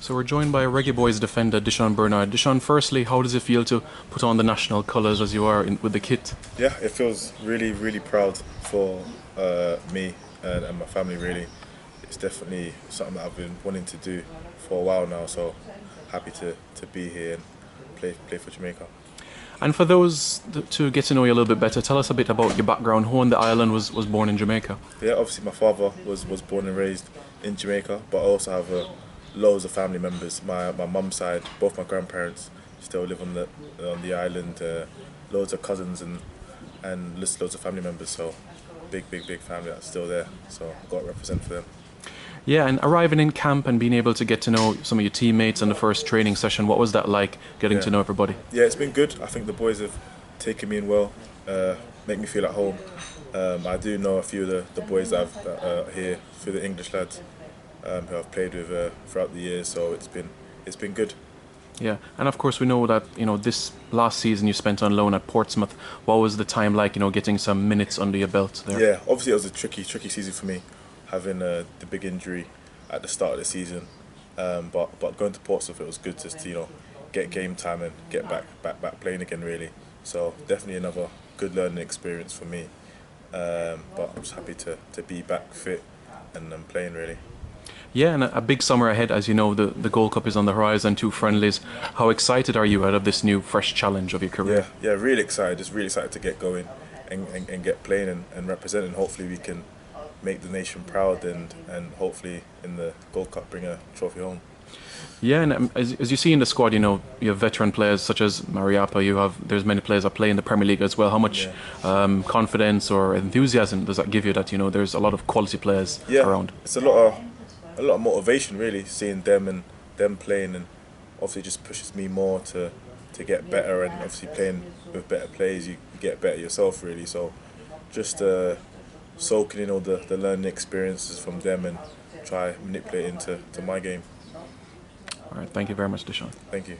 So we're joined by Reggae Boyz defender Dishon Bernard. Dishon, firstly, how does it feel to put on the national colours as you are with the kit? Yeah, it feels really proud for me and my family. Really, it's definitely something that I've been wanting to do for a while now. So happy to be here and play for Jamaica. And for those to get to know you a little bit better, tell us a bit about your background. Who on the island was born in Jamaica? Yeah, obviously my father was born and raised in Jamaica, but I also have loads of family members. My mum's side, both my grandparents still live on the island. Loads of cousins and loads of family members. So big family that's still there. So I've got to represent for them. Yeah, and arriving in camp and being able to get to know some of your teammates in the first training session, what was that like, getting to know everybody? Yeah, it's been good. I think the boys have taken me in well, make me feel at home. I do know a few of the boys that are here, a few of the English lads who I've played with throughout the years, so it's been good. Yeah, and of course we know that this last season you spent on loan at Portsmouth. What was the time like, getting some minutes under your belt there? Yeah, obviously it was a tricky season for me, having the big injury at the start of the season. But going to Portsmouth, it was good just to get game time and get back playing again really. So definitely another good learning experience for me. But I'm just happy to be back fit and playing really. Yeah, and a big summer ahead, as you know, the Gold Cup is on the horizon, 2 friendlies. How excited are you out of this new, fresh challenge of your career? Yeah, really excited. Just really excited to get going and get playing and representing. Hopefully we can make the nation proud and hopefully in the Gold Cup bring a trophy home. Yeah, and as you see in the squad, you have veteran players such as Mariapa. There's many players that play in the Premier League as well. How much confidence or enthusiasm does that give you that there's a lot of quality players around? It's a lot of motivation really, seeing them playing, and obviously just pushes me more to get better, and obviously playing with better players you get better yourself really. So just soaking in all the learning experiences from them and try manipulate into my game. All right, thank you very much, Dishon. Thank you.